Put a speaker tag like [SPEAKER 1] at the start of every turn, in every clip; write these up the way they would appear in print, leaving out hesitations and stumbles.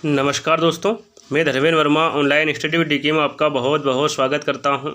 [SPEAKER 1] नमस्कार दोस्तों, मैं Dharmendra Verma online study with DK में आपका बहुत बहुत स्वागत करता हूं।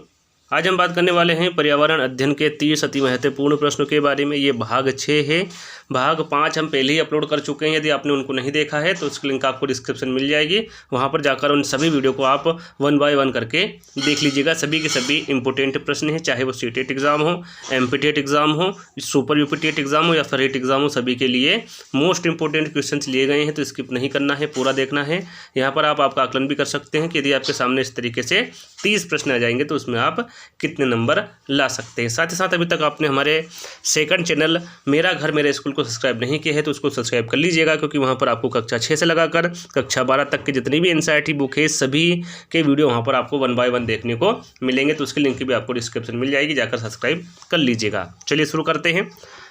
[SPEAKER 1] आज हम बात करने वाले हैं पर्यावरण अध्ययन के 30 अति महत्वपूर्ण प्रश्नों के बारे में। ये भाग 6 है। भाग 5 हम पहले ही अपलोड कर चुके हैं। यदि आपने उनको नहीं देखा है तो उसकी लिंक आपको डिस्क्रिप्शन मिल जाएगी, वहाँ पर जाकर उन सभी वीडियो को आप 1 बाय 1 करके देख लीजिएगा। सभी के सभी इंपॉर्टेंट प्रश्न हैं, चाहे वो सीटेट एग्ज़ाम हो, एमपीटेट एग्ज़ाम हो, सुपर यूपीटेट एग्ज़ाम हो या फिर रेट एग्ज़ाम हो, सभी के लिए मोस्ट इंपॉर्टेंट क्वेश्चन लिए गए हैं। तो स्किप नहीं करना है, पूरा देखना है। यहाँ पर आप आपका आकलन भी कर सकते हैं कि यदि आपके सामने इस तरीके से 30 प्रश्न आ जाएंगे तो उसमें आप कितने नंबर ला सकते हैं। साथ ही साथ अभी तक आपने हमारे सेकंड चैनल मेरा घर मेरे स्कूल को सब्सक्राइब नहीं किया है तो उसको सब्सक्राइब कर लीजिएगा, क्योंकि वहाँ पर आपको कक्षा 6 से लगाकर कक्षा 12 तक की जितनी भी एनसीईआरटी बुक है सभी के वीडियो वहाँ पर आपको 1 बाय 1 देखने को मिलेंगे। तो उसकी लिंक भी आपको डिस्क्रिप्शन मिल जाएगी, जाकर सब्सक्राइब कर लीजिएगा। चलिए शुरू करते हैं।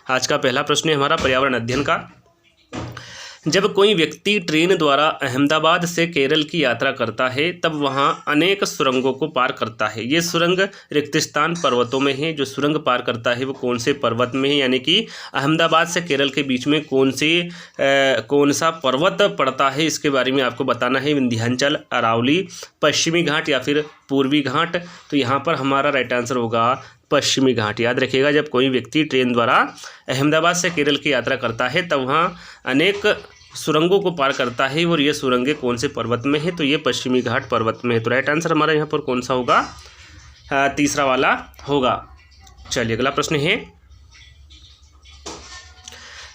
[SPEAKER 1] आज का पहला प्रश्न है हमारा पर्यावरण अध्ययन का। जब कोई व्यक्ति ट्रेन द्वारा अहमदाबाद से केरल की यात्रा करता है तब वहां अनेक सुरंगों को पार करता है। ये सुरंग रिक्तिस्तान पर्वतों में है। जो सुरंग पार करता है वो कौन से पर्वत में है, यानी कि अहमदाबाद से केरल के बीच में कौन सा पर्वत पड़ता है, इसके बारे में आपको बताना है। विंध्याचल, अरावली, पश्चिमी घाट या फिर पूर्वी घाट। तो यहाँ पर हमारा राइट आंसर होगा पश्चिमी घाट। याद रखिएगा, जब कोई व्यक्ति ट्रेन द्वारा अहमदाबाद से केरल की यात्रा करता है तब वहाँ अनेक सुरंगों को पार करता है और ये सुरंगें कौन से पर्वत में है, तो ये पश्चिमी घाट पर्वत में है। तो राइट आंसर हमारा यहाँ पर कौन सा होगा, तीसरा वाला होगा। चलिए अगला प्रश्न है,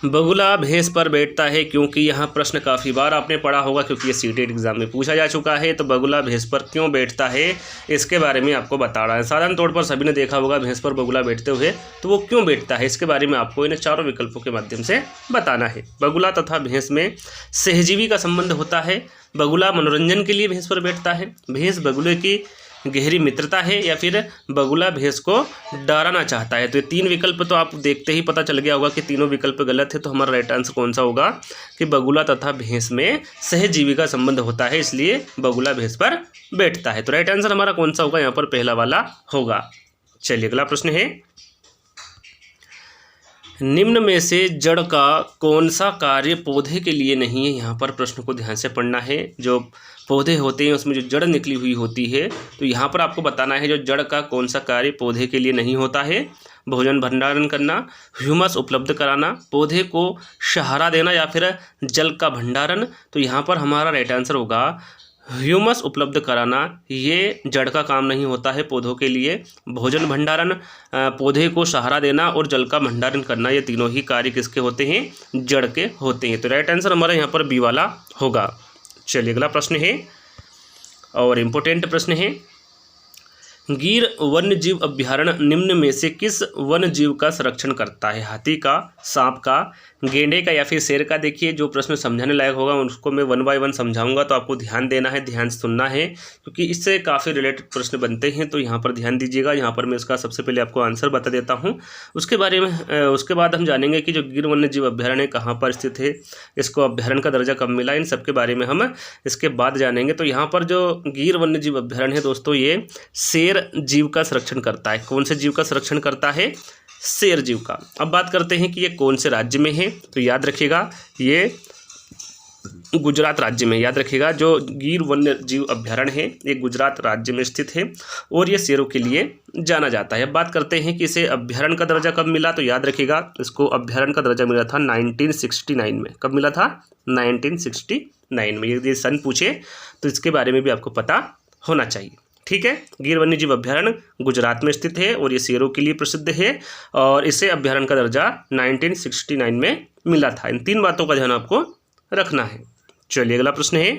[SPEAKER 1] बगुला भैंस पर बैठता है क्योंकि यहाँ प्रश्न काफ़ी बार आपने पढ़ा होगा, क्योंकि ये सीटेट एग्जाम में पूछा जा चुका है। तो बगुला भैंस पर क्यों बैठता है इसके बारे में आपको बता रहा है। साधारण तौर पर सभी ने देखा होगा भैंस पर बगुला बैठते हुए, तो वो क्यों बैठता है इसके बारे में आपको इन चारों विकल्पों के माध्यम से बताना है। बगुला तथा भैंस में सहजीवी का संबंध होता है। बगुला मनोरंजन के लिए भैंस पर बैठता है। भैंस बगुले की गहरी मित्रता है, या फिर बगुला भैंस को डराना चाहता है। तो ये 3 विकल्प तो आप देखते ही पता चल गया होगा कि तीनों विकल्प गलत है। तो हमारा राइट आंसर कौन सा होगा कि बगुला तथा भैंस में सहजीवी का संबंध होता है, इसलिए बगुला भैंस पर बैठता है। तो राइट आंसर हमारा कौन सा होगा, यहाँ पर पहला वाला होगा। चलिए अगला प्रश्न है, निम्न में से जड़ का कौन सा कार्य पौधे के लिए नहीं है। यहाँ पर प्रश्न को ध्यान से पढ़ना है। जो पौधे होते हैं उसमें जो जड़ निकली हुई होती है, तो यहाँ पर आपको बताना है जो जड़ का कौन सा कार्य पौधे के लिए नहीं होता है। भोजन भंडारण करना, ह्यूमस उपलब्ध कराना, पौधे को सहारा देना या फिर जल का भंडारण। तो यहाँ पर हमारा राइट आंसर होगा ह्यूमस उपलब्ध कराना। ये जड़ का काम नहीं होता है पौधों के लिए। भोजन भंडारण, पौधे को सहारा देना और जल का भंडारण करना, ये तीनों ही कार्य किसके होते हैं, जड़ के होते हैं। तो राइट आंसर हमारा यहाँ पर बी वाला होगा। चलिए अगला प्रश्न है और इम्पोर्टेंट प्रश्न है, गिर वन्य जीव अभ्यारण्य निम्न में से किस वन्य जीव का संरक्षण करता है। हाथी का, सांप का, गेंडे का या फिर शेर का। देखिए जो प्रश्न समझाने लायक होगा उसको मैं 1 बाय 1 समझाऊंगा, तो आपको ध्यान देना है, ध्यान से सुनना है, क्योंकि इससे काफ़ी रिलेटेड प्रश्न बनते हैं। तो यहाँ पर ध्यान दीजिएगा। यहाँ पर मैं इसका सबसे पहले आपको आंसर बता देता हूँ, उसके बारे में उसके बाद हम जानेंगे कि जो गिर वन्य जीव अभ्यारण्य कहाँ पर स्थित है, इसको अभ्यारण्य का दर्जा कब मिला, इन सब के बारे में हम इसके बाद जानेंगे। तो यहाँ पर जो गिर वन्य जीव अभ्यारण्य है दोस्तों, ये शेर जीव का संरक्षण करता है। कौन से जीव का संरक्षण करता है, शेर जीव का। अब बात करते हैं कि ये कौन से राज्य में है। तो याद रखिएगा ये गुजरात राज्य में। याद रखिएगा जो गिर वन्य जीव अभ्यारण्य है ये गुजरात राज्य में स्थित है और ये शेरों के लिए जाना जाता है। अब बात करते हैं कि इसे अभ्यारण्य का दर्जा कब मिला। तो याद रखिएगा इसको अभ्यारण्य का दर्जा मिला था 1969 में। कब मिला था, 1969 में। यदि सन पूछे तो इसके बारे में भी आपको पता होना चाहिए। ठीक है, गिर वन्य जीव अभ्यारण्य गुजरात में स्थित है और ये शेरों के लिए प्रसिद्ध है और इसे अभ्यारण्य का दर्जा 1969 में मिला था। इन 3 बातों का ध्यान आपको रखना है। चलिए अगला प्रश्न है,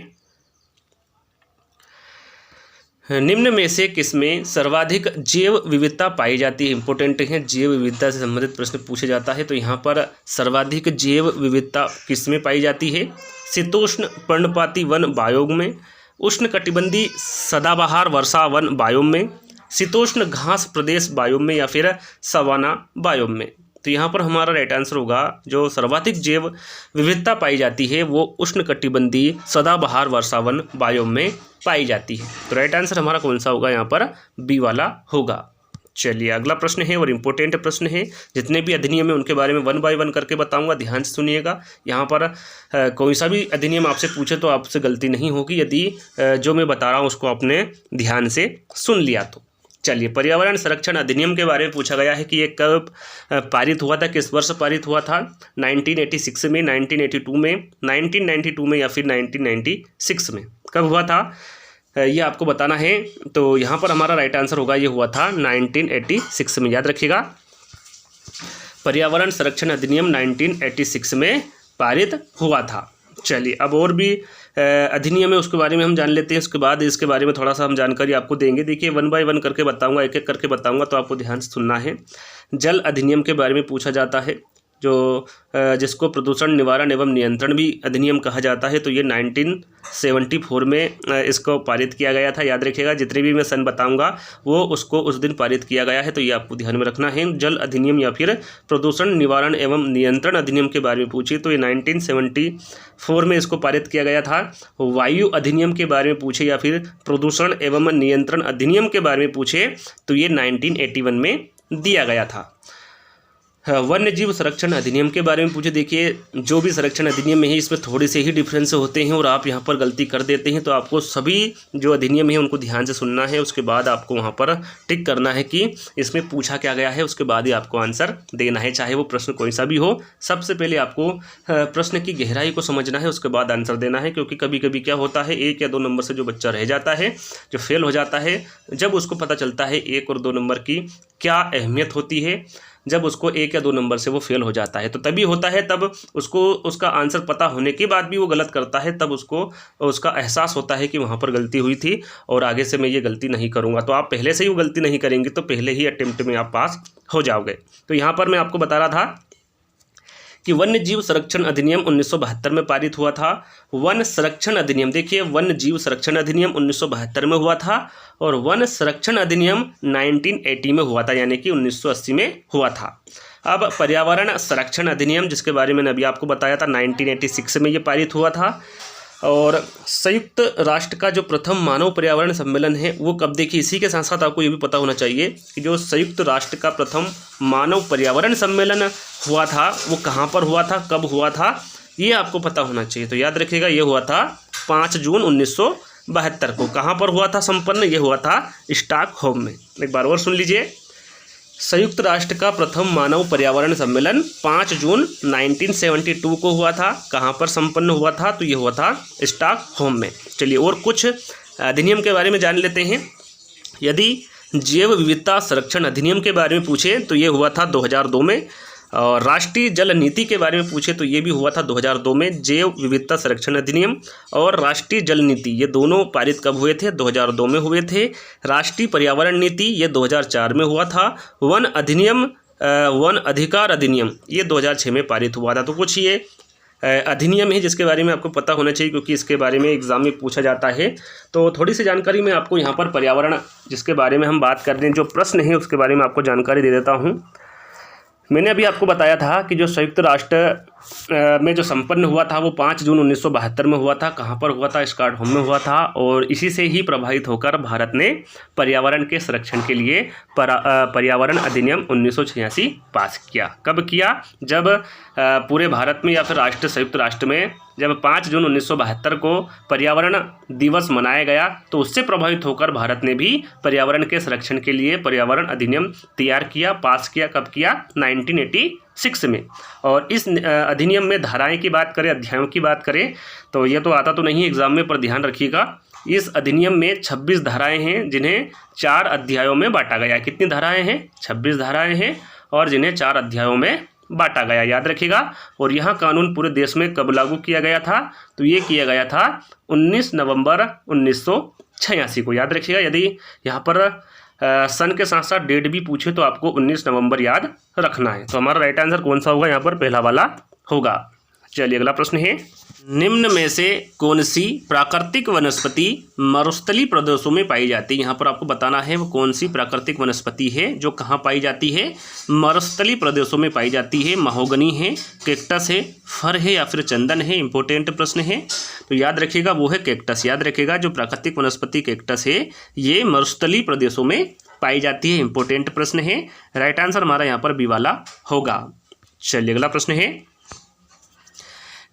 [SPEAKER 1] निम्न में से किसमें सर्वाधिक जैव विविधता पाई जाती है। इंपॉर्टेंट है, जैव विविधता से संबंधित प्रश्न पूछे जाता है। तो यहाँ पर सर्वाधिक जैव विविधता किसमें पाई जाती है, शीतोष्ण पर्णपाती वन बायोम में, उष्णकटिबंधीय सदाबहार वर्षा वन बायोम में, शीतोष्ण घास प्रदेश बायोम में या फिर सवाना बायोम में। तो यहाँ पर हमारा राइट आंसर होगा जो सर्वाधिक जैव विविधता पाई जाती है वो उष्णकटिबंधीय सदाबहार वर्षावन बायोम में पाई जाती है। तो राइट आंसर हमारा कौन सा होगा, यहाँ पर बी वाला होगा। चलिए अगला प्रश्न है और इम्पोर्टेंट प्रश्न है। जितने भी अधिनियम है उनके बारे में 1 बाय 1 करके बताऊंगा, ध्यान से सुनिएगा। यहाँ पर कोई सा भी अधिनियम आपसे पूछे तो आपसे गलती नहीं होगी यदि जो मैं बता रहा हूँ उसको आपने ध्यान से सुन लिया तो। चलिए, पर्यावरण संरक्षण अधिनियम के बारे में पूछा गया है कि ये कब पारित हुआ था, किस वर्ष पारित हुआ था। 1986 में, 1982 में, 1992 में या फिर 1996 में, कब हुआ था ये आपको बताना है। तो यहाँ पर हमारा राइट आंसर होगा, ये हुआ था 1986 में, याद रखिएगा। पर्यावरण संरक्षण अधिनियम 1986 में पारित हुआ था। चलिए, अब और भी अधिनियम है उसके बारे में हम जान लेते हैं, उसके बाद इसके बारे में थोड़ा सा हम जानकारी आपको देंगे। देखिए 1 बाय 1 करके बताऊंगा, एक एक करके बताऊंगा, तो आपको ध्यान से सुनना है। जल अधिनियम के बारे में पूछा जाता है, जो जिसको प्रदूषण निवारण एवं नियंत्रण भी अधिनियम कहा जाता है। तो ये 1974 में इसको पारित किया गया था, याद रखिएगा। जितने भी मैं सन बताऊंगा वो उसको उस दिन पारित किया गया है, तो ये आपको ध्यान में रखना है। जल अधिनियम या फिर प्रदूषण निवारण एवं नियंत्रण अधिनियम के बारे में पूछे तो ये 1974 में इसको पारित किया गया था। वायु अधिनियम के बारे में पूछे या फिर प्रदूषण एवं नियंत्रण अधिनियम के बारे में पूछे तो ये 1981 में दिया गया था। वन्य जीव संरक्षण अधिनियम के बारे में पूछे, देखिए जो भी संरक्षण अधिनियम है इसमें थोड़े से ही डिफरेंस होते हैं और आप यहाँ पर गलती कर देते हैं, तो आपको सभी जो अधिनियम है उनको ध्यान से सुनना है। उसके बाद आपको वहाँ पर टिक करना है कि इसमें पूछा क्या गया है, उसके बाद ही आपको आंसर देना है, चाहे वो प्रश्न कोई सा भी हो। सबसे पहले आपको प्रश्न की गहराई को समझना है, उसके बाद आंसर देना है। क्योंकि कभी कभी क्या होता है, 1 या 2 नंबर से जो बच्चा रह जाता है, जो फेल हो जाता है, जब उसको पता चलता है 1 और 2 नंबर की क्या अहमियत होती है, जब उसको 1 या 2 नंबर से वो फेल हो जाता है, तो तभी होता है, तब उसको उसका आंसर पता होने के बाद भी वो गलत करता है, तब उसको उसका एहसास होता है कि वहाँ पर गलती हुई थी और आगे से मैं ये गलती नहीं करूँगा। तो आप पहले से ही वो गलती नहीं करेंगे तो पहले ही अटेम्प्ट में आप पास हो जाओगे। तो यहाँ पर मैं आपको बता रहा था कि वन्य जीव संरक्षण अधिनियम 1972 में पारित हुआ था। वन संरक्षण अधिनियम, देखिए वन्य जीव संरक्षण अधिनियम 1972 में हुआ था और वन संरक्षण अधिनियम 1980 में हुआ था, यानी कि 1980 में हुआ था। अब पर्यावरण संरक्षण अधिनियम, जिसके बारे में अभी आपको बताया था, 1986 में ये पारित हुआ था। और संयुक्त राष्ट्र का जो प्रथम मानव पर्यावरण सम्मेलन है वो कब, देखिए इसी के साथ साथ आपको ये भी पता होना चाहिए कि जो संयुक्त राष्ट्र का प्रथम मानव पर्यावरण सम्मेलन हुआ था वो कहाँ पर हुआ था, कब हुआ था, ये आपको पता होना चाहिए। तो याद रखिएगा, ये हुआ था 5 जून 1972 को। कहाँ पर हुआ था संपन्न, ये हुआ था स्टॉकहोम में। एक बार और सुन लीजिए, संयुक्त राष्ट्र का प्रथम मानव पर्यावरण सम्मेलन 5 जून 1972 को हुआ था। कहाँ पर संपन्न हुआ था, तो ये हुआ था स्टॉकहोम में। चलिए और कुछ अधिनियम के बारे में जान लेते हैं। यदि जैव विविधता संरक्षण अधिनियम के बारे में पूछे तो ये हुआ था 2002 में। और राष्ट्रीय जल नीति के बारे में पूछे तो ये भी हुआ था 2002 में। जैव विविधता संरक्षण अधिनियम और राष्ट्रीय जल नीति ये दोनों पारित कब हुए थे, 2002 में हुए थे। राष्ट्रीय पर्यावरण नीति ये 2004 में हुआ था। वन अधिनियम, वन अधिकार अधिनियम ये 2006 में पारित हुआ था। तो कुछ ये अधिनियम है जिसके बारे में आपको पता होना चाहिए, क्योंकि इसके बारे में एग्जाम में पूछा जाता है। तो थोड़ी सी जानकारी मैं आपको यहाँ पर पर्यावरण जिसके बारे में हम बात कर रहे हैं, जो प्रश्न है उसके बारे में आपको जानकारी दे देता हूँ। मैंने अभी आपको बताया था कि जो संयुक्त राष्ट्र में जो संपन्न हुआ था वो 5 जून 1972 में हुआ था। कहाँ पर हुआ था, स्टॉकहोम में हुआ था। और इसी से ही प्रभावित होकर भारत ने पर्यावरण के संरक्षण के लिए पर्यावरण अधिनियम 1986 पास किया। कब किया, जब पूरे भारत में या फिर संयुक्त राष्ट्र में जब 5 जून 1972 को पर्यावरण दिवस मनाया गया, तो उससे प्रभावित होकर भारत ने भी पर्यावरण के संरक्षण के लिए पर्यावरण अधिनियम तैयार किया, पास किया। कब किया, 1986 में। और इस अधिनियम में धाराएं की बात करें, अध्यायों की बात करें, तो ये तो आता तो नहीं एग्जाम में, पर ध्यान रखिएगा इस अधिनियम में 26 धाराएं हैं जिन्हें 4 अध्यायों में बांटा गया है। कितनी धाराएं हैं, 26 धाराएं हैं और जिन्हें 4 अध्यायों में बांटा गया, याद रखिएगा। और यह कानून पूरे देश में कब लागू किया गया था, तो ये किया गया था 19 नवंबर 1986 को, याद रखिएगा। यदि यहाँ पर सन के साथ साथ डेट भी पूछे तो आपको 19 नवंबर याद रखना है। तो हमारा राइट आंसर कौन सा होगा, यहाँ पर पहला वाला होगा। चलिए अगला प्रश्न है, निम्न में से कौन सी प्राकृतिक वनस्पति मरुस्थलीय प्रदेशों में पाई जाती है। यहाँ पर आपको बताना है वो कौन सी प्राकृतिक वनस्पति है जो कहाँ पाई जाती है, मरुस्थलीय प्रदेशों में पाई जाती है। महोगनी है, कैक्टस है, फर है या फिर चंदन है। इंपॉर्टेंट प्रश्न है, तो याद रखिएगा वो है कैक्टस। याद रखिएगा जो प्राकृतिक वनस्पति कैक्टस है ये मरुस्थलीय प्रदेशों में पाई जाती है? इंपॉर्टेंट प्रश्न है। राइट आंसर हमारा यहाँ पर बी वाला होगा। चलिए अगला प्रश्न है,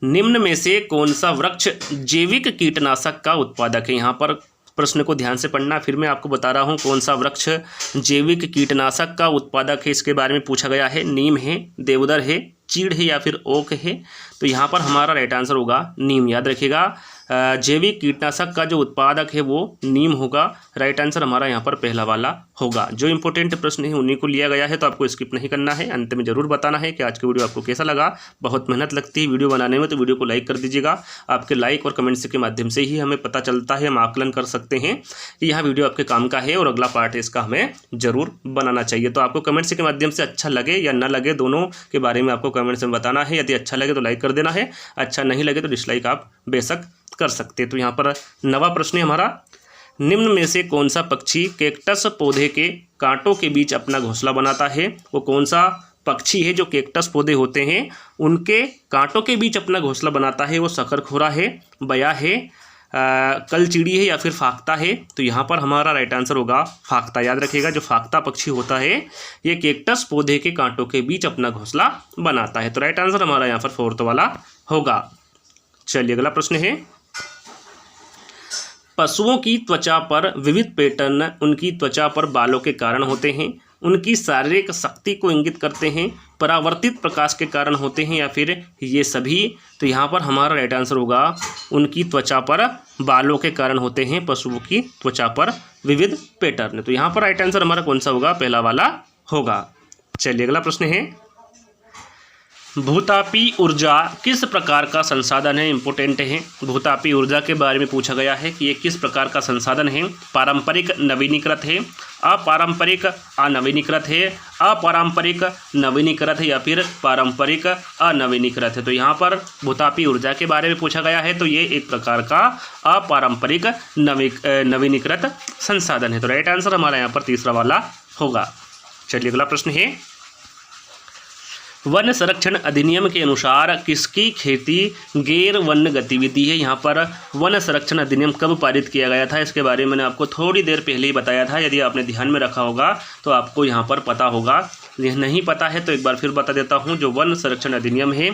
[SPEAKER 1] निम्न में से कौन सा वृक्ष जैविक कीटनाशक का उत्पादक है? यहाँ पर प्रश्न को ध्यान से पढ़ना। फिर मैं आपको बता रहा हूँ कौन सा वृक्ष जैविक कीटनाशक का उत्पादक है, इसके बारे में पूछा गया है। नीम है, देवदार है, चीड़ है या फिर ओक है? तो यहाँ पर हमारा राइट आंसर होगा नीम। याद रखिएगा, जैविक कीटनाशक का जो उत्पादक है वो नीम होगा। राइट आंसर हमारा यहाँ पर पहला वाला होगा। जो इंपॉर्टेंट प्रश्न है उन्हीं को लिया गया है, तो आपको स्किप नहीं करना है। अंत में जरूर बताना है कि आज की वीडियो आपको कैसा लगा। बहुत मेहनत लगती है वीडियो बनाने में, तो वीडियो को लाइक कर दीजिएगा। आपके लाइक और कमेंट्स के माध्यम से ही हमें पता चलता है, हम आकलन कर सकते हैं कि यह वीडियो आपके काम का है और अगला पार्ट है इसका हमें जरूर बनाना चाहिए। तो आपको कमेंट्स के माध्यम से अच्छा लगे या ना लगे, दोनों के बारे में आपको कमेंट्स में बताना है। यदि अच्छा लगे तो लाइक कर देना है, अच्छा नहीं लगे तो डिसलाइक आप बेशक कर सकते हैं। तो यहाँ पर नवा प्रश्न है हमारा, निम्न में से कौन सा पक्षी कैक्टस पौधे के कांटों के बीच अपना घोंसला बनाता है? वो कौन सा पक्षी है जो कैक्टस पौधे होते हैं उनके कांटों के बीच अपना घोंसला बनाता है? वो शकरखोरा है, बया है, कलचीड़ी है या फिर फाख्ता है? तो यहाँ पर हमारा राइट आंसर होगा फाख्ता। याद रखिएगा, जो फाख्ता पक्षी होता है ये कैक्टस पौधे के कांटों के बीच अपना घोंसला बनाता है। तो राइट आंसर हमारा यहाँ पर फोर्थ वाला होगा। चलिए अगला प्रश्न है, पशुओं की त्वचा पर विविध पैटर्न उनकी त्वचा पर बालों के कारण होते हैं, उनकी शारीरिक शक्ति को इंगित करते हैं, परावर्तित प्रकाश के कारण होते हैं या फिर ये सभी? तो यहाँ पर हमारा राइट आंसर होगा उनकी त्वचा पर बालों के कारण होते हैं, पशुओं की त्वचा पर विविध पैटर्न। तो यहाँ पर राइट आंसर हमारा कौन सा होगा? पहला वाला होगा। चलिए अगला प्रश्न है, भूतापी ऊर्जा किस प्रकार का संसाधन है? इंपॉर्टेंट है। भूतापी ऊर्जा के बारे में पूछा गया है कि ये किस प्रकार का संसाधन है। पारंपरिक नवीनीकृत है, अपारंपरिक अनवीनीकृत है, अपारंपरिक नवीनीकृत है या फिर पारंपरिक अनवीनीकृत है? तो यहाँ पर भूतापी ऊर्जा के बारे में पूछा गया है, तो ये एक प्रकार का अपारंपरिक नवीनीकृत संसाधन है। तो राइट आंसर हमारा यहाँ पर तीसरा वाला होगा। चलिए अगला प्रश्न है, वन संरक्षण अधिनियम के अनुसार किसकी खेती गैर वन्य गतिविधि है? यहाँ पर वन संरक्षण अधिनियम कब पारित किया गया था, इसके बारे में मैंने आपको थोड़ी देर पहले ही बताया था। यदि आपने ध्यान में रखा होगा तो आपको यहाँ पर पता होगा। यह नहीं पता है तो एक बार फिर बता देता हूँ। जो वन संरक्षण अधिनियम है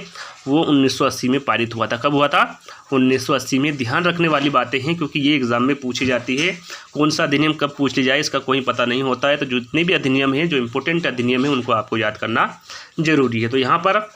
[SPEAKER 1] वो 1980 में पारित हुआ था। कब हुआ था? 1980 में। ध्यान रखने वाली बातें हैं क्योंकि ये एग्जाम में पूछी जाती है। कौन सा अधिनियम कब पूछ ली जाए इसका कोई पता नहीं होता है। तो जितने भी अधिनियम हैं, जो इंपॉर्टेंट अधिनियम है, उनको आपको याद करना जरूरी है। तो यहाँ पर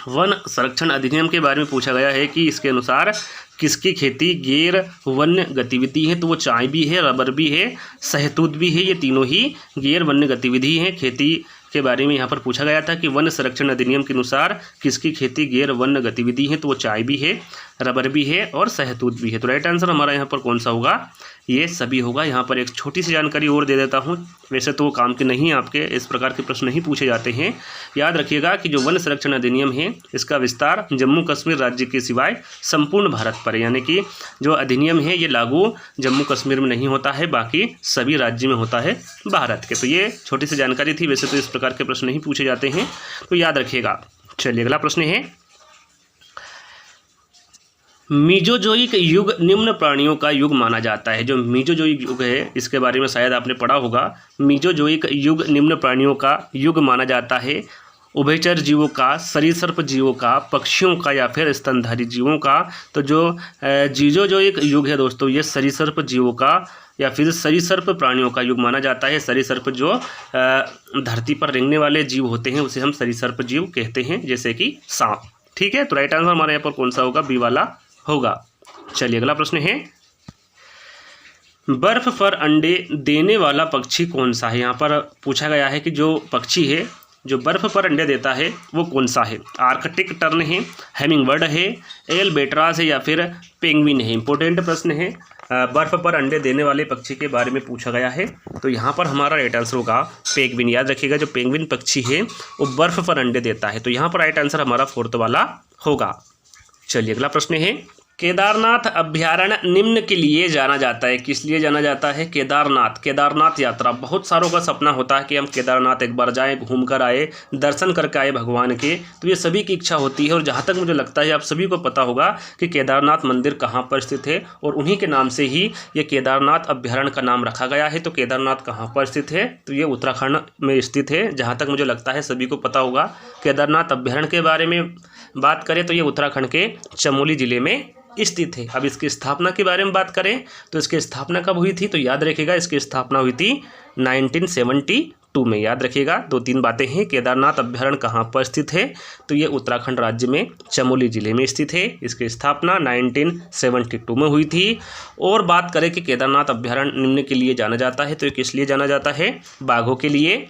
[SPEAKER 1] वन संरक्षण अधिनियम के बारे में पूछा गया है कि इसके अनुसार किसकी खेती गैर वन्य गतिविधि है? तो वो चाय भी है, रबर भी है, शहतूत भी है। ये तीनों ही गैर वन्य गतिविधि हैं। खेती के बारे में यहाँ पर पूछा गया था कि वन संरक्षण अधिनियम के अनुसार किसकी खेती गैर वन्य गतिविधि है? तो वो चाय भी है, रबर भी है और शहतूत भी है। तो राइट आंसर हमारा यहाँ पर कौन सा होगा? ये सभी होगा। यहाँ पर एक छोटी सी जानकारी और दे देता हूँ, वैसे तो वो काम के नहीं, आपके इस प्रकार के प्रश्न नहीं पूछे जाते हैं। याद रखिएगा कि जो वन संरक्षण अधिनियम है इसका विस्तार जम्मू कश्मीर राज्य के सिवाय संपूर्ण भारत पर है। यानी कि जो अधिनियम है ये लागू जम्मू कश्मीर में नहीं होता है, बाकी सभी राज्य में होता है भारत के। तो ये छोटी सी जानकारी थी, वैसे तो इस प्रकार के प्रश्न नहीं पूछे जाते हैं, तो याद रखिएगा। चलिए अगला प्रश्न है, मीजोजोइक युग निम्न प्राणियों का युग माना जाता है। जो मीजोजोइक युग है इसके बारे में शायद आपने पढ़ा होगा। मीजोजोइक युग निम्न प्राणियों का युग माना जाता है। उभयचर जीवों का, सरीसृप जीवों का, पक्षियों का या फिर स्तनधारी जीवों का। तो जो मीजोजोइक युग है दोस्तों, ये सरीसृप जीवों का या फिर सरीसृप प्राणियों का युग माना जाता है। सरीसृप जो धरती पर रेंगने वाले जीव होते हैं उसे हम सरीसृप जीव कहते हैं, जैसे कि सांप। ठीक है, तो राइट आंसर हमारे यहाँ पर कौन सा होगा? बी वाला होगा। चलिए अगला प्रश्न है, बर्फ पर अंडे देने वाला पक्षी कौन सा है? यहाँ पर पूछा गया है कि जो पक्षी है जो बर्फ पर अंडे देता है वो कौन सा है? आर्कटिक टर्न है, हेमिंगबर्ड है, एल्बेट्रास है या फिर पेंगुइन है? इंपॉर्टेंट प्रश्न है। बर्फ पर अंडे देने वाले पक्षी के बारे में पूछा गया है, तो यहाँ पर हमारा राइट आंसर होगा पेंगुइन। याद रखिएगा, जो पेंगुइन पक्षी है वो बर्फ पर अंडे देता है। तो यहाँ पर राइट आंसर हमारा फोर्थ वाला होगा। चलिए अगला प्रश्न है, केदारनाथ अभ्यारण्य निम्न के लिए जाना जाता है। किस लिए जाना जाता है? केदारनाथ यात्रा। बहुत सारों का सपना होता है कि हम केदारनाथ एक बार जाएं, घूम कर आए, दर्शन करके आए भगवान के। तो ये सभी की इच्छा होती है और जहाँ तक मुझे लगता है आप सभी को पता होगा कि केदारनाथ मंदिर कहाँ पर स्थित है और उन्हीं के नाम से ही ये केदारनाथ अभ्यारण्य का नाम रखा गया है। तो केदारनाथ कहाँ पर स्थित है? तो ये उत्तराखंड में स्थित है। जहाँ तक मुझे लगता है सभी को पता होगा। केदारनाथ अभ्यारण्य के बारे में बात करें तो ये उत्तराखंड के चमोली जिले में स्थित है। अब इसकी स्थापना के बारे में बात करें तो इसकी स्थापना कब हुई थी? तो याद रखिएगा इसकी स्थापना हुई थी 1972 में। याद रखिएगा 2-3 बातें हैं। केदारनाथ अभ्यारण्य कहाँ पर स्थित है? तो ये उत्तराखंड राज्य में चमोली जिले में स्थित है। इसकी स्थापना 1972 में हुई थी। और बात करें कि केदारनाथ अभ्यारण्य निम्न के लिए जाना जाता है तो ये किस लिए जाना जाता है? बाघों के लिए,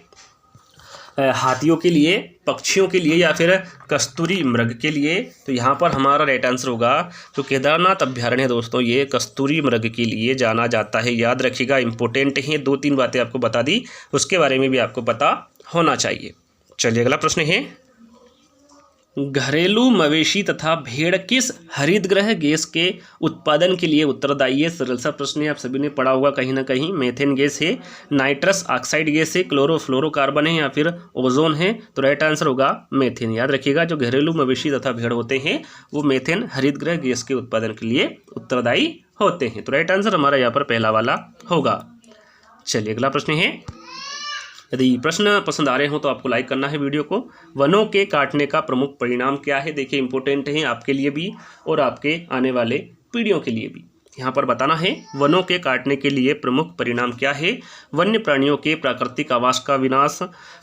[SPEAKER 1] हाथियों के लिए, पक्षियों के लिए या फिर कस्तूरी मृग के लिए। तो यहाँ पर हमारा राइट आंसर होगा जो केदारनाथ अभ्यारण्य है दोस्तों ये कस्तूरी मृग के लिए जाना जाता है। याद रखिएगा, इंपॉर्टेंट है। 2-3 बातें आपको बता दी, उसके बारे में भी आपको पता होना चाहिए। चलिए अगला प्रश्न है, घरेलू मवेशी तथा भेड़ किस हरितगृह गैस के उत्पादन के लिए उत्तरदायी है? सरल सा प्रश्न है, आप सभी ने पढ़ा होगा कहीं ना कहीं। मेथेन गैस है, नाइट्रस ऑक्साइड गैस है, क्लोरोफ्लोरोकार्बन है या फिर ओजोन है? तो राइट आंसर होगा मेथेन। याद रखिएगा जो घरेलू मवेशी तथा भेड़ होते हैं वो मेथेन हरितगृह गैस के उत्पादन के लिए उत्तरदायी होते हैं। तो राइट आंसर हमारा यहाँ पर पहला वाला होगा। चलिए अगला प्रश्न है, यदि प्रश्न पसंद आ रहे हो तो आपको लाइक करना है वीडियो को। वनों के काटने का प्रमुख परिणाम क्या है? देखिए इंपॉर्टेंट है आपके लिए भी और आपके आने वाले पीढ़ियों के लिए भी। यहाँ पर बताना है वनों के काटने के लिए प्रमुख परिणाम क्या है? वन्य प्राणियों के प्राकृतिक आवास का विनाश,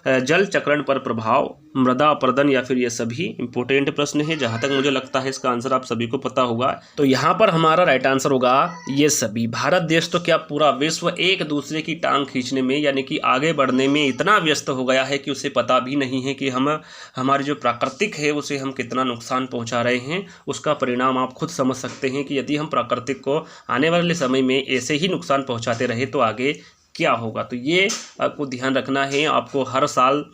[SPEAKER 1] जल चक्रण पर प्रभाव, मृदा अपरदन या फिर ये सभी। इंपॉर्टेंट प्रश्न है, जहाँ तक मुझे लगता है इसका आंसर आप सभी को पता होगा। तो यहाँ पर हमारा राइट आंसर होगा ये सभी। भारत देश तो क्या पूरा विश्व एक दूसरे की टांग खींचने में यानी कि आगे बढ़ने में इतना व्यस्त हो गया है कि उसे पता भी नहीं है कि हम हमारे जो प्राकृतिक है उसे हम कितना नुकसान पहुँचा रहे हैं। उसका परिणाम आप खुद समझ सकते हैं कि यदि हम प्राकृतिक को आने वाले समय में ऐसे ही नुकसान पहुँचाते रहे तो आगे क्या होगा। तो ये आपको ध्यान रखना है। आपको हर साल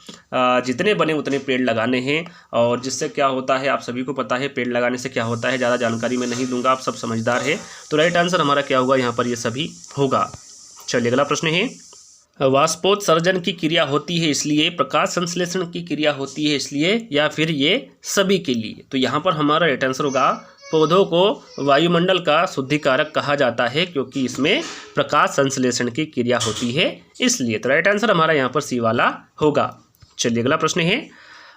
[SPEAKER 1] जितने बने उतने पेड़ लगाने हैं और जिससे क्या होता है आप सभी को पता है। पेड़ लगाने से क्या होता है, ज़्यादा जानकारी मैं नहीं दूंगा, आप सब समझदार है। तो राइट आंसर हमारा क्या होगा यहाँ पर? ये सभी होगा। चलिए अगला प्रश्न है, वाष्पोत्सर्जन की क्रिया होती है इसलिए, प्रकाश संश्लेषण की क्रिया होती है इसलिए या फिर ये सभी के लिए? तो यहाँ पर हमारा राइट आंसर होगा पौधों को वायुमंडल का शुद्धिकारक कहा जाता है क्योंकि इसमें प्रकाश संश्लेषण की क्रिया होती है इसलिए। तो राइट आंसर हमारा यहाँ पर सी वाला होगा। चलिए अगला प्रश्न है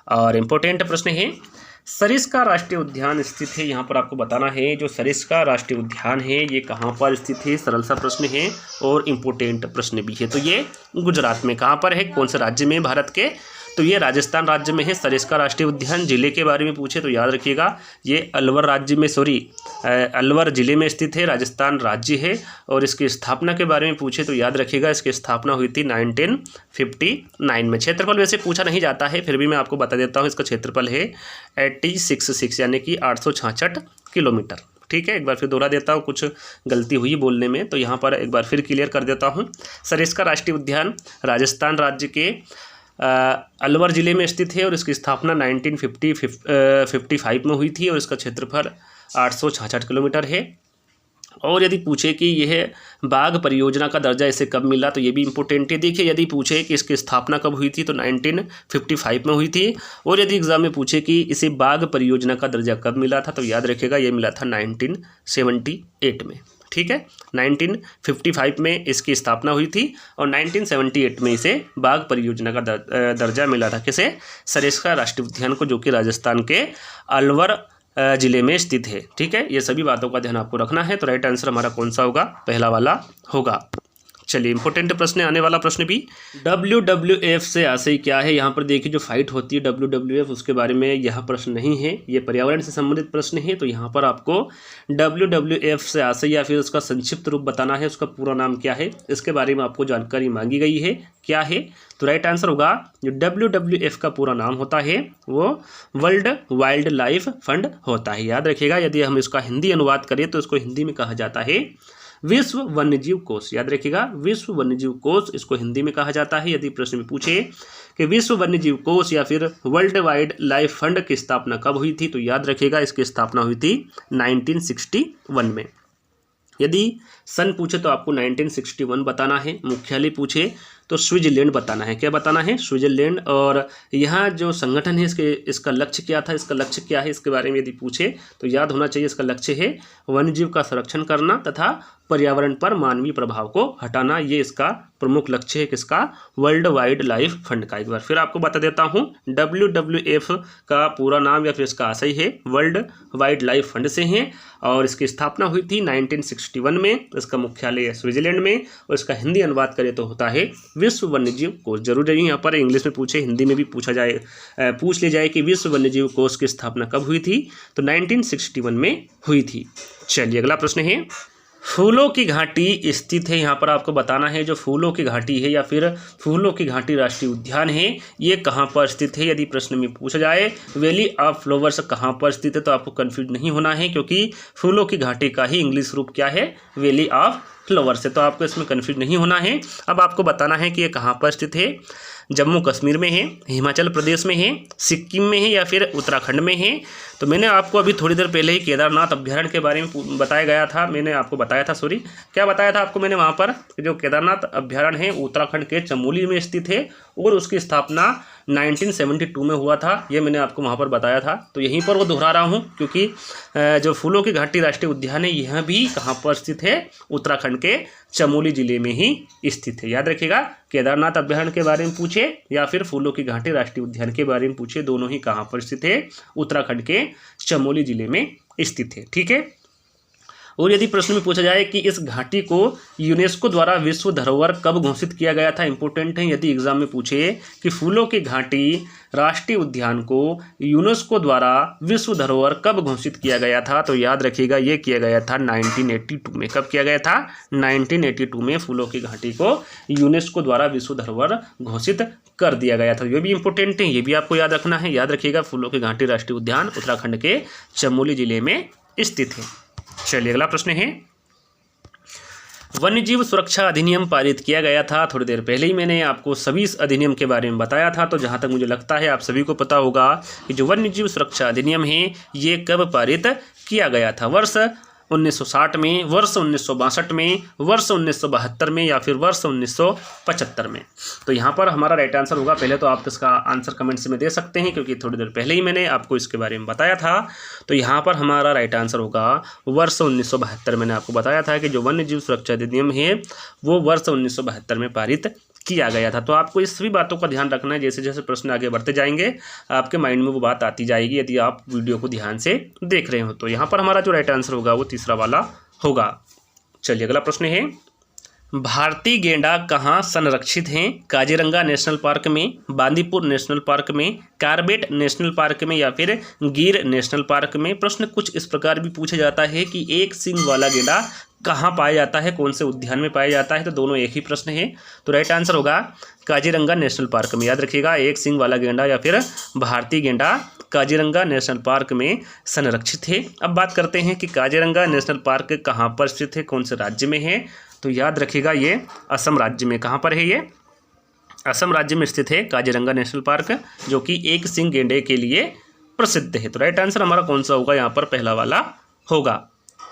[SPEAKER 1] और इम्पोर्टेंट प्रश्न है, सरिस्का राष्ट्रीय उद्यान स्थित है। यहाँ पर आपको बताना है जो सरिस्का राष्ट्रीय उद्यान है ये कहाँ पर स्थित है। सरल सा प्रश्न है और इम्पोर्टेंट प्रश्न भी है। तो ये गुजरात में कहाँ पर है, कौन से राज्य में भारत के? तो ये राजस्थान राज्य में है। सरिस्का राष्ट्रीय उद्यान जिले के बारे में पूछे तो याद रखिएगा ये अलवर राज्य में अलवर जिले में स्थित है, राजस्थान राज्य है। और इसकी स्थापना के बारे में पूछे तो याद रखिएगा इसकी स्थापना हुई थी 1959 में। क्षेत्रफल वैसे पूछा नहीं जाता है फिर भी मैं आपको बता देता हूँ। इसका क्षेत्रफल है 866 यानी कि 866 किलोमीटर। ठीक है, एक बार फिर दोहरा देता हूँ, कुछ गलती हुई बोलने में तो यहाँ पर एक बार फिर क्लियर कर देता हूँ। सरिस्का राष्ट्रीय उद्यान राजस्थान राज्य के अलवर ज़िले में स्थित है और इसकी स्थापना 1955 में हुई थी और इसका क्षेत्रफल 866 किलोमीटर है। और यदि पूछे कि यह बाघ परियोजना का दर्जा इसे कब मिला तो ये भी इम्पोर्टेंट है। देखिए यदि पूछे कि इसकी स्थापना कब हुई थी तो 1955 में हुई थी। और यदि एग्जाम में पूछे कि इसे बाघ परियोजना का दर्जा कब मिला था तो याद रखिएगा ये मिला था 1978 में। ठीक है, 1955 में इसकी स्थापना हुई थी और 1978 में इसे बाघ परियोजना का दर्जा मिला था। किसे? सरिस्का राष्ट्रीय उद्यान को, जो कि राजस्थान के अलवर जिले में स्थित है। ठीक है, ये सभी बातों का ध्यान आपको रखना है। तो राइट आंसर हमारा कौन सा होगा? पहला वाला होगा। चलिए इंपॉर्टेंट प्रश्न है, आने वाला प्रश्न भी। WWF से आशय क्या है? यहाँ पर देखिए जो फाइट होती है WWF उसके बारे में यह प्रश्न नहीं है, ये पर्यावरण से संबंधित प्रश्न है। तो यहाँ पर आपको WWF से आशय या फिर उसका संक्षिप्त रूप बताना है, उसका पूरा नाम क्या है, इसके बारे में आपको जानकारी मांगी गई है। क्या है? तो राइट आंसर होगा जो WWF का पूरा नाम होता है वो वर्ल्ड वाइल्ड लाइफ फंड होता है। याद रखिएगा, यदि हम इसका हिंदी अनुवाद करें तो इसको हिंदी में कहा जाता है विश्व वन्यजीव कोष, याद रखिएगा विश्व वन्यजीव कोष इसको हिंदी में कहा जाता है। यदि प्रश्न में पूछे कि विश्व वन्यजीव कोष या फिर वर्ल्ड वाइड लाइफ फंड की स्थापना कब हुई थी, तो याद रखिएगा इसकी स्थापना हुई थी 1961 में। यदि सन पूछे तो आपको 1961 बताना है। मुख्यालय पूछे तो स्विट्जरलैंड बताना है। क्या बताना है? स्विट्जरलैंड। और यहाँ जो संगठन है इसका लक्ष्य क्या था, इसका लक्ष्य क्या है, इसके बारे में यदि पूछे तो याद होना चाहिए इसका लक्ष्य है वन्यजीव का संरक्षण करना तथा पर्यावरण पर मानवीय प्रभाव को हटाना। ये इसका प्रमुख लक्ष्य है किसका? वर्ल्ड वाइड लाइफ फंड का। एक बार फिर आपको बता देता हूँ, WWF का पूरा नाम या फिर इसका आशय है वर्ल्ड वाइड लाइफ फंड से है और इसकी स्थापना हुई थी 1961 में। इसका मुख्यालय है स्विट्जरलैंड में और इसका हिंदी अनुवाद करें तो होता है विश्व वन्यजीव कोष। जरूर नहीं यहाँ पर इंग्लिश में पूछे, हिंदी में भी पूछ ले जाए कि विश्व वन्यजीव कोष की स्थापना कब हुई थी, तो 1961 में हुई थी। चलिए अगला प्रश्न है, फूलों की घाटी स्थित है। यहाँ पर आपको बताना है जो फूलों की घाटी है या फिर फूलों की घाटी राष्ट्रीय उद्यान है ये कहाँ पर स्थित है। यदि प्रश्न में पूछा जाए वैली ऑफ फ्लावर्स कहाँ पर स्थित है तो आपको कंफ्यूज नहीं होना है, क्योंकि फूलों की घाटी का ही इंग्लिश रूप क्या है? वैली ऑफ फ्लावर्स है। तो आपको इसमें कंफ्यूज नहीं होना है। अब आपको बताना है कि ये कहाँ पर स्थित है। जम्मू कश्मीर में है, हिमाचल प्रदेश में है, सिक्किम में है या फिर उत्तराखंड में है। तो मैंने आपको अभी थोड़ी देर पहले ही केदारनाथ अभ्यारण्य के बारे में बताया गया था, मैंने आपको बताया था, सॉरी क्या बताया था आपको मैंने, वहाँ पर जो केदारनाथ अभ्यारण्य है उत्तराखंड के चमोली में स्थित है और उसकी स्थापना 1972 में हुआ था। ये मैंने आपको वहाँ पर बताया था। तो यहीं पर वो दोहरा रहा हूँ क्योंकि जो फूलों की घाटी राष्ट्रीय उद्यान है यह भी कहाँ पर स्थित है? उत्तराखंड के चमोली जिले में ही स्थित है। याद रखिएगा, केदारनाथ अभ्यारण्य के बारे में पूछे या फिर फूलों की घाटी राष्ट्रीय उद्यान के बारे में पूछे, दोनों ही कहाँ पर स्थित है? उत्तराखंड के चमोली जिले में स्थित है। ठीक है। और यदि प्रश्न में पूछा जाए कि इस घाटी को यूनेस्को द्वारा विश्व धरोहर कब घोषित किया गया था, इंपॉर्टेंट है। यदि एग्जाम में पूछे कि फूलों की घाटी राष्ट्रीय उद्यान को यूनेस्को द्वारा विश्व धरोहर कब घोषित किया गया था, तो याद रखिएगा ये किया गया था 1982 में। कब किया गया था? 1982 में फूलों की घाटी को यूनेस्को द्वारा विश्व धरोहर घोषित कर दिया गया था। ये भी इंपॉर्टेंट है, ये भी आपको याद रखना है। याद रखिएगा फूलों की घाटी राष्ट्रीय उद्यान उत्तराखंड के चमोली जिले में स्थित है। चलिए अगला प्रश्न है, वन्यजीव सुरक्षा अधिनियम पारित किया गया था। थोड़ी देर पहले ही मैंने आपको सभी इस अधिनियम के बारे में बताया था। तो जहां तक मुझे लगता है आप सभी को पता होगा कि जो वन्यजीव सुरक्षा अधिनियम है ये कब पारित किया गया था। वर्ष 1960 में, वर्ष 1962 में, वर्ष 1972 में या फिर वर्ष 1975 में। तो यहाँ पर हमारा राइट आंसर होगा, पहले तो आप इसका आंसर कमेंट्स में दे सकते हैं क्योंकि थोड़ी देर पहले ही मैंने आपको इसके बारे में बताया था। तो यहाँ पर हमारा राइट आंसर होगा वर्ष 1972। मैंने आपको बताया था कि जो वन्यजीव सुरक्षा अधिनियम है वो वर्ष 1972 में पारित किया गया था। तो आपको इस सभी बातों का ध्यान रखना है। जैसे जैसे प्रश्न आगे बढ़ते जाएंगे आपके माइंड में वो बात आती जाएगी यदि आप वीडियो को ध्यान से देख रहे हो। तो यहाँ पर हमारा जो राइट आंसर होगा वो तीसरा वाला होगा। चलिए अगला प्रश्न है, भारतीय गेंडा कहाँ संरक्षित हैं? काजीरंगा नेशनल पार्क में, बांदीपुर नेशनल पार्क में, कार्बेट नेशनल पार्क में या फिर गिर नेशनल पार्क में। प्रश्न कुछ इस प्रकार भी पूछा जाता है कि एक सींग वाला गेंडा कहाँ पाया जाता है, कौन से उद्यान में पाया जाता है। तो दोनों एक ही प्रश्न है। तो राइट आंसर होगा काजीरंगा नेशनल पार्क में। याद रखिएगा, एक सींग वाला गेंडा या फिर भारतीय गेंडा काजीरंगा नेशनल पार्क में संरक्षित है। अब बात करते हैं कि काजीरंगा नेशनल पार्क कहाँ पर स्थित है, कौन से राज्य में है। तो याद रखिएगा ये असम राज्य में। कहाँ पर है ये? असम राज्य में स्थित है काजीरंगा नेशनल पार्क, जो कि एक सींग गेंडे के लिए प्रसिद्ध है। तो राइट आंसर हमारा कौन सा होगा? यहाँ पर पहला वाला होगा।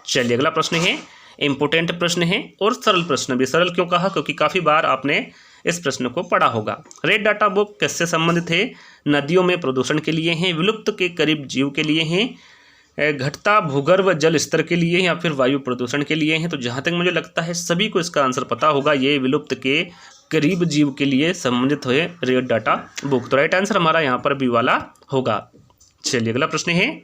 [SPEAKER 1] चलिए अगला प्रश्न है, इंपोर्टेंट प्रश्न है और सरल प्रश्न भी। सरल क्यों कहा? क्योंकि काफ़ी बार आपने इस प्रश्न को पढ़ा होगा। रेड डाटा बुक किससे संबंधित है? नदियों में प्रदूषण के लिए हैं, विलुप्त के करीब जीव के लिए हैं, घटता भूगर्भ जल स्तर के लिए या फिर वायु प्रदूषण के लिए हैं। तो जहाँ तक मुझे लगता है सभी को इसका आंसर पता होगा, ये विलुप्त के करीब जीव के लिए संबंधित है रेड डाटा बुक। तो राइट आंसर हमारा यहाँ पर बी वाला होगा। चलिए अगला प्रश्न है,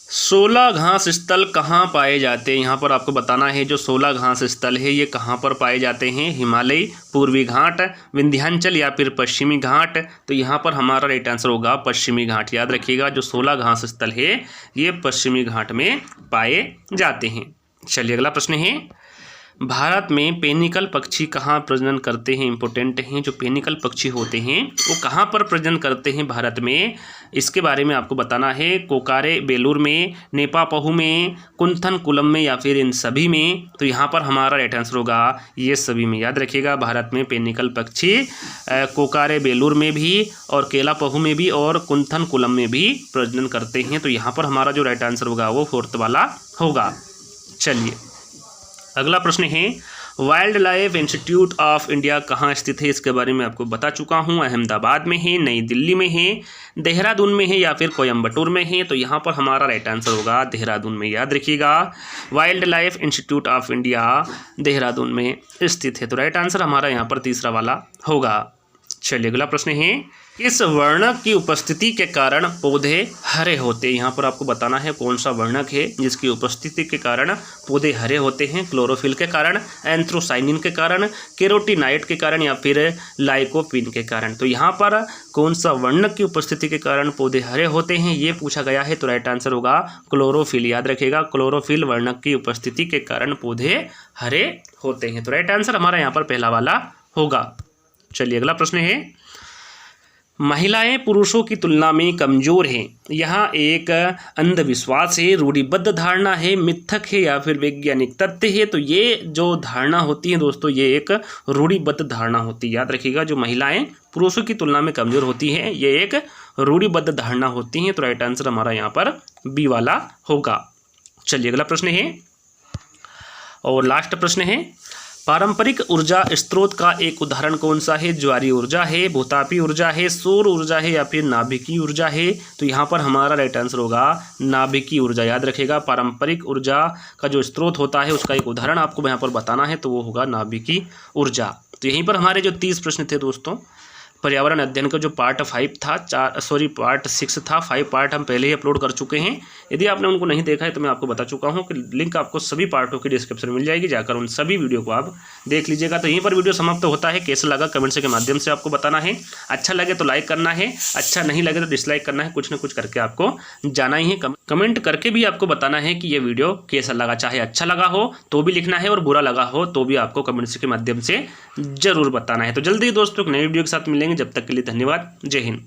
[SPEAKER 1] 16 घास स्थल कहाँ पाए जाते हैं? यहाँ पर आपको बताना है जो 16 घास स्थल है ये कहाँ पर पाए जाते हैं। हिमालय, पूर्वी घाट, विंध्याचल या फिर पश्चिमी घाट। तो यहाँ पर हमारा राइट आंसर होगा पश्चिमी घाट। याद रखिएगा जो 16 घास स्थल है ये पश्चिमी घाट में पाए जाते हैं। चलिए अगला प्रश्न है, भारत में पेनिकल पक्षी कहाँ प्रजनन करते हैं? इंपॉर्टेंट हैं, जो पेनिकल पक्षी होते हैं वो कहाँ पर प्रजनन करते हैं भारत में, इसके बारे में आपको बताना है। कोकारे बेलूर में, नेपापहू में, कुंथनकुलम में या फिर इन सभी में? तो यहाँ पर हमारा राइट आंसर होगा ये सभी में। याद रखिएगा, भारत में पेनिकल पक्षी कोकारे बेलूर में भी और केलापहू में भी और कुंथनकुलम में भी प्रजनन करते हैं। तो यहाँ पर हमारा जो राइट आंसर होगा वो फोर्थ वाला होगा। चलिए अगला प्रश्न है, wild life institute of India कहाँ स्थित है? इसके बारे में आपको बता चुका हूँ। अहमदाबाद में है, नई दिल्ली में है, देहरादून में है या फिर कोयम्बटूर में है? तो यहाँ पर हमारा राइट आंसर होगा देहरादून में। याद रखिएगा, wild life institute of India Dehradun में स्थित है। तो राइट आंसर हमारा यहाँ पर तीसरा वाला होगा। चलिए अगला प्रश्न है, किस वर्णक की उपस्थिति के कारण पौधे हरे होते हैं? यहाँ पर आपको बताना है कौन सा वर्णक है जिसकी उपस्थिति के कारण पौधे हरे होते हैं। क्लोरोफिल के कारण, एंथ्रोसाइनिन के कारण, केरोटिनाइट के कारण या फिर लाइकोपिन के कारण? तो यहाँ पर कौन सा वर्णक की उपस्थिति के कारण पौधे हरे होते हैं ये पूछा गया है। तो राइट आंसर होगा क्लोरोफिल। याद रखिएगा, क्लोरोफिल वर्णक की उपस्थिति के कारण पौधे हरे होते हैं। तो राइट आंसर हमारा यहाँ पर पहला वाला होगा। चलिए अगला प्रश्न है, महिलाएं पुरुषों की तुलना में कमजोर हैं। यहाँ एक अंधविश्वास है, रूढ़िबद्ध धारणा है, मिथक है या फिर वैज्ञानिक तथ्य है? तो ये जो धारणा होती है दोस्तों, ये एक रूढ़िबद्ध धारणा होती है। याद रखिएगा, जो महिलाएं पुरुषों की तुलना में कमजोर होती हैं ये एक रूढ़िबद्ध धारणा होती हैं। तो राइट आंसर हमारा यहाँ पर बी वाला होगा। चलिए अगला प्रश्न है और लास्ट प्रश्न है, पारंपरिक ऊर्जा स्रोत का एक उदाहरण कौन सा है? ज्वारीय ऊर्जा है, भूतापी ऊर्जा है, सौर ऊर्जा है या फिर नाभिकीय ऊर्जा है? तो यहाँ पर हमारा राइट आंसर होगा नाभिकीय ऊर्जा। याद रखिएगा, पारंपरिक ऊर्जा का जो स्रोत होता है उसका एक उदाहरण आपको यहाँ पर बताना है, तो वो होगा नाभिकीय ऊर्जा। तो यहीं पर हमारे जो 30 प्रश्न थे दोस्तों, पर्यावरण अध्ययन का जो पार्ट 5 था, पार्ट 6 था, 5 पार्ट हम पहले ही अपलोड कर चुके हैं। यदि आपने उनको नहीं देखा है तो मैं आपको बता चुका हूं कि लिंक आपको सभी पार्टों की डिस्क्रिप्शन में मिल जाएगी, जाकर उन सभी वीडियो को आप देख लीजिएगा। तो यहीं पर वीडियो समाप्त होता है। कैसा लगा कमेंट्स के माध्यम से आपको बताना है। अच्छा लगे तो लाइक करना है, अच्छा नहीं लगे तो डिसलाइक करना है। कुछ ना कुछ करके आपको जाना ही है। कमेंट करके भी आपको बताना है कि ये वीडियो कैसा लगा। चाहे अच्छा लगा हो तो भी लिखना है और बुरा लगा हो तो भी आपको कमेंट्स के माध्यम से जरूर बताना है। तो जल्दी दोस्तों एक नई वीडियो के साथ मिलेंगे। जब तक के लिए धन्यवाद। जय हिंद।